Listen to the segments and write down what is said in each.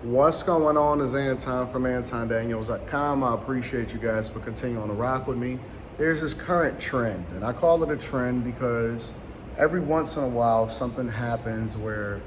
What's going on is Anton from antondaniels.com. I appreciate you guys for continuing to rock with me. There's this current trend, and I call it a trend because every once in a while something happens where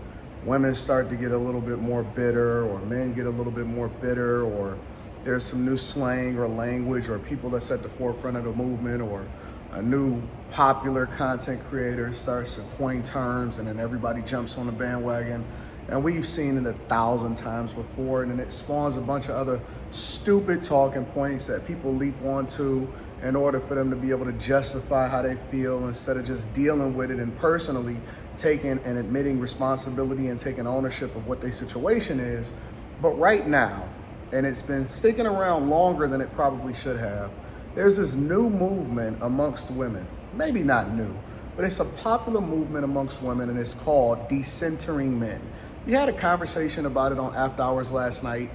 women start to get a little bit more bitter, or men get a little bit more bitter, or there's some new slang or language, or people that's at the forefront of the movement, or a new popular content creator starts to coin terms, and then everybody jumps on the bandwagon. And we've seen it 1,000 times before, and then it spawns a bunch of other stupid talking points that people leap onto in order for them to be able to justify how they feel, instead of just dealing with it and personally taking and admitting responsibility and taking ownership of what their situation is. But right now, and it's been sticking around longer than it probably should have, there's this new movement amongst women. Maybe not new, but it's a popular movement amongst women, and it's called Decentering men. We had a conversation about it on After Hours last night,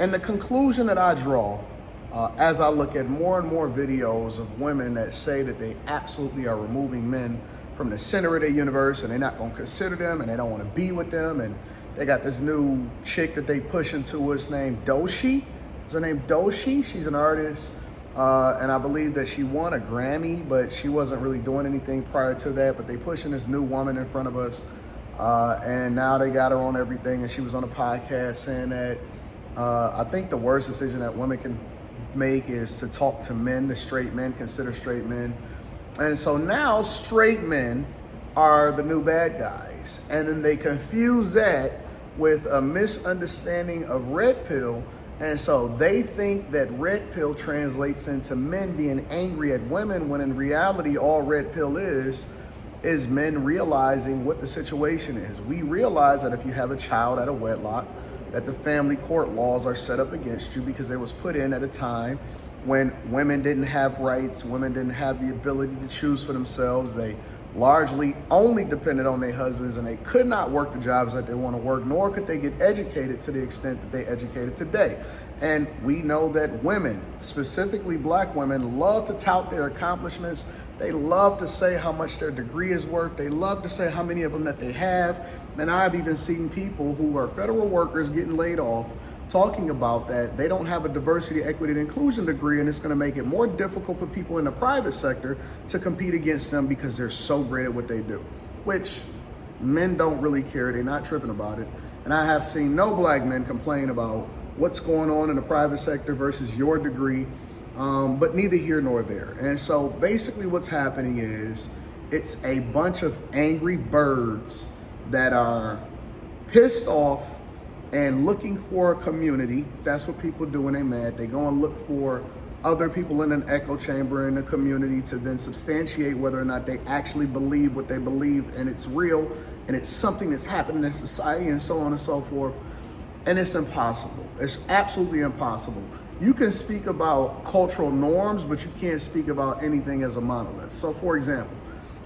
and the conclusion that I draw as I look at more and more videos of women that say that they absolutely are removing men from the center of their universe, and they're not going to consider them, and they don't want to be with them, and they got this new chick that they push into us named Doshi. Is her name Doshi? She's an artist, and I believe that she won a Grammy, but she wasn't really doing anything prior to that. But they pushing this new woman in front of us. And now they got her on everything, and she was on a podcast saying that I think the worst decision that women can make is to talk to men, the straight men, consider straight men. And so now straight men are the new bad guys. And then they confuse that with a misunderstanding of red pill. And so they think that red pill translates into men being angry at women, when in reality, all red pill is men realizing what the situation is. We realize that if you have a child out of wedlock, that the family court laws are set up against you, because it was put in at a time when women didn't have rights, women didn't have the ability to choose for themselves. They largely only depended on their husbands, and they could not work the jobs that they want to work, nor could they get educated to the extent that they educated today. And we know that women, specifically black women, love to tout their accomplishments. They love to say how much their degree is worth. They love to say how many of them that they have. And I've even seen people who are federal workers getting laid off talking about that they don't have a diversity, equity, and inclusion degree, and it's going to make it more difficult for people in the private sector to compete against them because they're so great at what they do, which men don't really care. They're not tripping about it. And I have seen no black men complain about what's going on in the private sector versus your degree, but neither here nor there. And so basically what's happening is it's a bunch of angry birds that are pissed off and looking for a community. That's what people do when they're mad. They go and look for other people in an echo chamber in the community to then substantiate whether or not they actually believe what they believe, and it's real, and it's something that's happening in society, and so on and so forth. And it's impossible. It's absolutely impossible. You can speak about cultural norms, but you can't speak about anything as a monolith. So for example,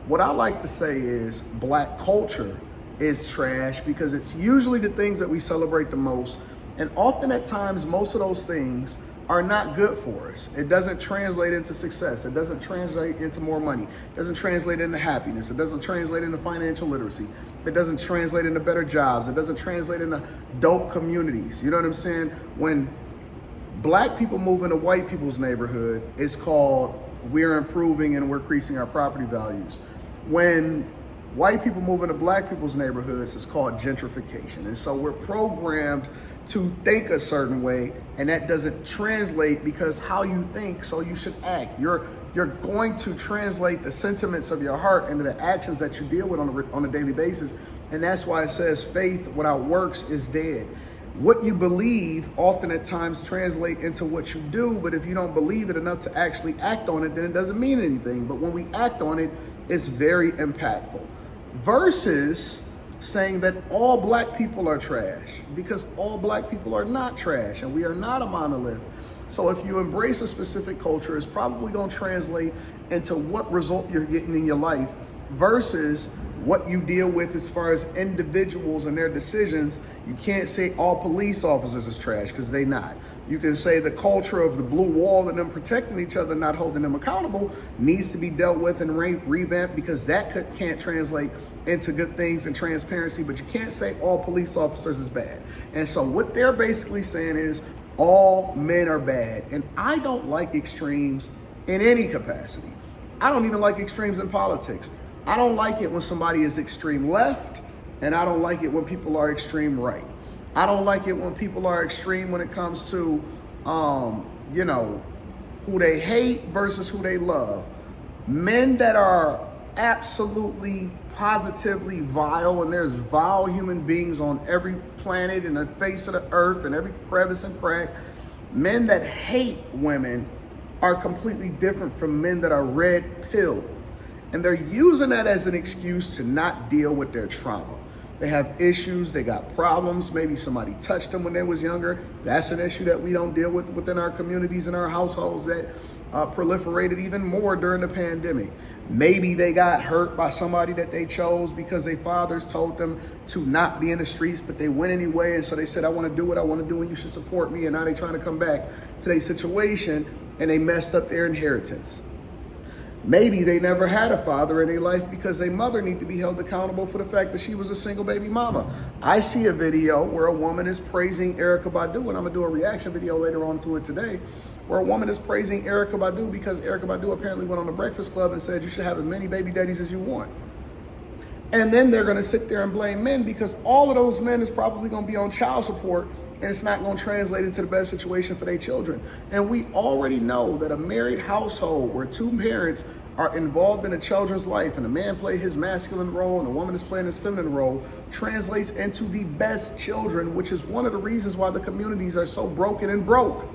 what I like to say is black culture is trash because it's usually the things that we celebrate the most. And often at times, most of those things are not good for us. It doesn't translate into success. It doesn't translate into more money. It doesn't translate into happiness. It doesn't translate into financial literacy. It doesn't translate into better jobs. It doesn't translate into dope communities. You know what I'm saying? When black people move into white people's neighborhood, it's called we're improving and we're increasing our property values. When white people move into black people's neighborhoods, it's called gentrification. And so we're programmed to think a certain way, and that doesn't translate because how you think, so you should act. You're going to translate the sentiments of your heart into the actions that you deal with on a daily basis. And that's why it says faith without works is dead. What you believe often at times translate into what you do, but if you don't believe it enough to actually act on it, then it doesn't mean anything. But when we act on it, it's very impactful. Versus saying that all black people are trash, because all black people are not trash, and we are not a monolith. So if you embrace a specific culture, it's probably going to translate into what result you're getting in your life versus what you deal with as far as individuals and their decisions. You can't say all police officers is trash, because they not. You can say the culture of the blue wall and them protecting each other, not holding them accountable, needs to be dealt with and revamped, because that can't translate into good things and transparency, but you can't say all police officers is bad. And so what they're basically saying is all men are bad. And I don't like extremes in any capacity. I don't even like extremes in politics. I don't like it when somebody is extreme left, and I don't like it when people are extreme right. I don't like it when people are extreme when it comes to, who they hate versus who they love. Men that are absolutely, positively vile, and there's vile human beings on every planet and the face of the earth and every crevice and crack. Men that hate women are completely different from men that are red-pilled. And they're using that as an excuse to not deal with their trauma. They have issues, they got problems, maybe somebody touched them when they was younger. That's an issue that we don't deal with within our communities and our households that proliferated even more during the pandemic. Maybe they got hurt by somebody that they chose because their fathers told them to not be in the streets, but they went anyway. And so they said, I want to do what I want to do and you should support me. And now they're trying to come back to their situation and they messed up their inheritance. Maybe they never had a father in their life because their mother need to be held accountable for the fact that she was a single baby mama. I see a video where a woman is praising Erykah Badu, and I'm gonna do a reaction video later on to it today, where a woman is praising Erykah Badu because Erykah Badu apparently went on the Breakfast Club and said you should have as many baby daddies as you want. And then they're gonna sit there and blame men because all of those men is probably gonna be on child support and it's not going to translate into the best situation for their children. And we already know that a married household where two parents are involved in a children's life and a man plays his masculine role and a woman is playing his feminine role translates into the best children, which is one of the reasons why the communities are so broken and broke.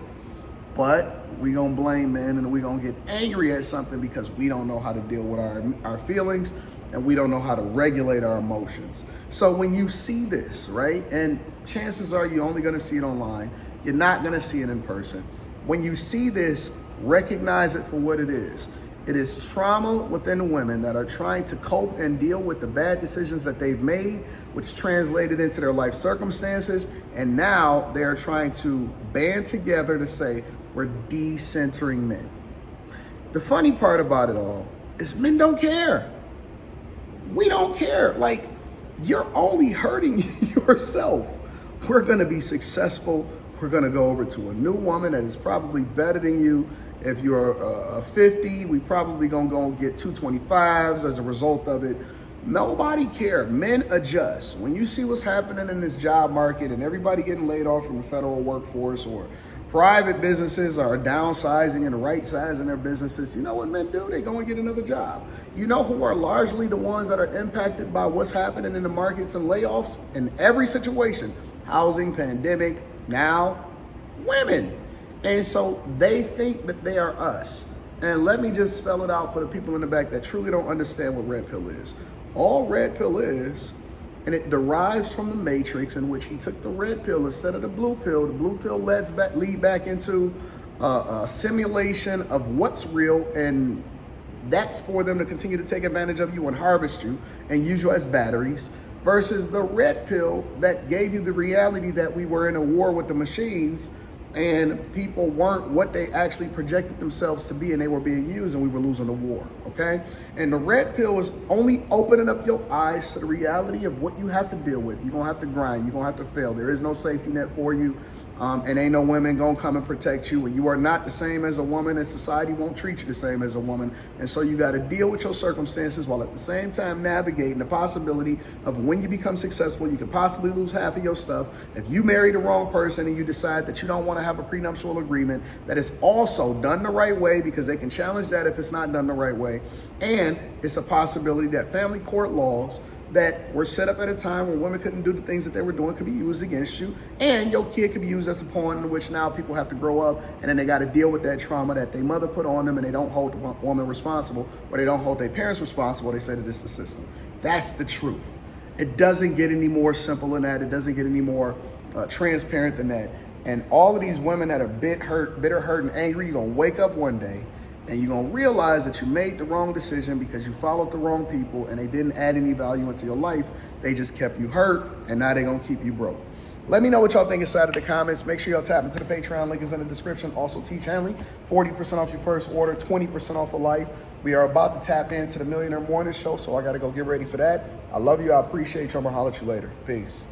But we gonna blame men and we gonna get angry at something because we don't know how to deal with our feelings and we don't know how to regulate our emotions. So when you see this, right, and chances are you're only gonna see it online, you're not gonna see it in person. When you see this, recognize it for what it is. It is trauma within women that are trying to cope and deal with the bad decisions that they've made, which translated into their life circumstances. And now they're trying to band together to say, we're decentering men. The funny part about it all is men don't care. We don't care. Like, you're only hurting yourself. We're gonna be successful. We're gonna go over to a new woman that is probably better than you. If you're 50, we probably gonna go get 225s as a result of it. Nobody cares. Men adjust. When you see what's happening in this job market and everybody getting laid off from the federal workforce, or private businesses are downsizing and right sizing their businesses, you know what men do? They go and get another job. You know who are largely the ones that are impacted by what's happening in the markets and layoffs in every situation? Housing, pandemic, now women. And so they think that they are us. And let me just spell it out for the people in the back that truly don't understand what red pill is. All red pill is, and it derives from the Matrix, in which he took the red pill instead of the blue pill. The blue pill lead back into a simulation of what's real, and that's for them to continue to take advantage of you and harvest you and use you as batteries, versus the red pill that gave you the reality that we were in a war with the machines and people weren't what they actually projected themselves to be, and they were being used and we were losing the war, okay? And the red pill is only opening up your eyes to the reality of what you have to deal with. You're gonna have to grind, you're gonna have to fail. There is no safety net for you, and ain't no women gonna come and protect you. And you are not the same as a woman, and society won't treat you the same as a woman. And so you gotta deal with your circumstances while at the same time navigating the possibility of when you become successful, you could possibly lose half of your stuff. If you marry the wrong person and you decide that you don't wanna have a prenuptial agreement that is also done the right way, because they can challenge that if it's not done the right way. And it's a possibility that family court laws that were set up at a time where women couldn't do the things that they were doing could be used against you, and your kid could be used as a pawn, in which now people have to grow up and then they got to deal with that trauma that their mother put on them, and they don't hold the woman responsible, or they don't hold their parents responsible. They say that it's the system. That's the truth. It doesn't get any more simple than that. It doesn't get any more transparent than that. And all of these women that are bitter, hurt, and angry, you're gonna wake up one day And you're gonna realize that you made the wrong decision because you followed the wrong people and they didn't add any value into your life. They just kept you hurt, and now they're gonna keep you broke. Let me know what y'all think inside of the comments. Make sure y'all tap into the Patreon, link is in the description. Also, Teach Henley, 40% off your first order, 20% off for life. We are about to tap into the Millionaire Morning Show, so I gotta go get ready for that. I love you, I appreciate you, I'm gonna holler at you later. Peace.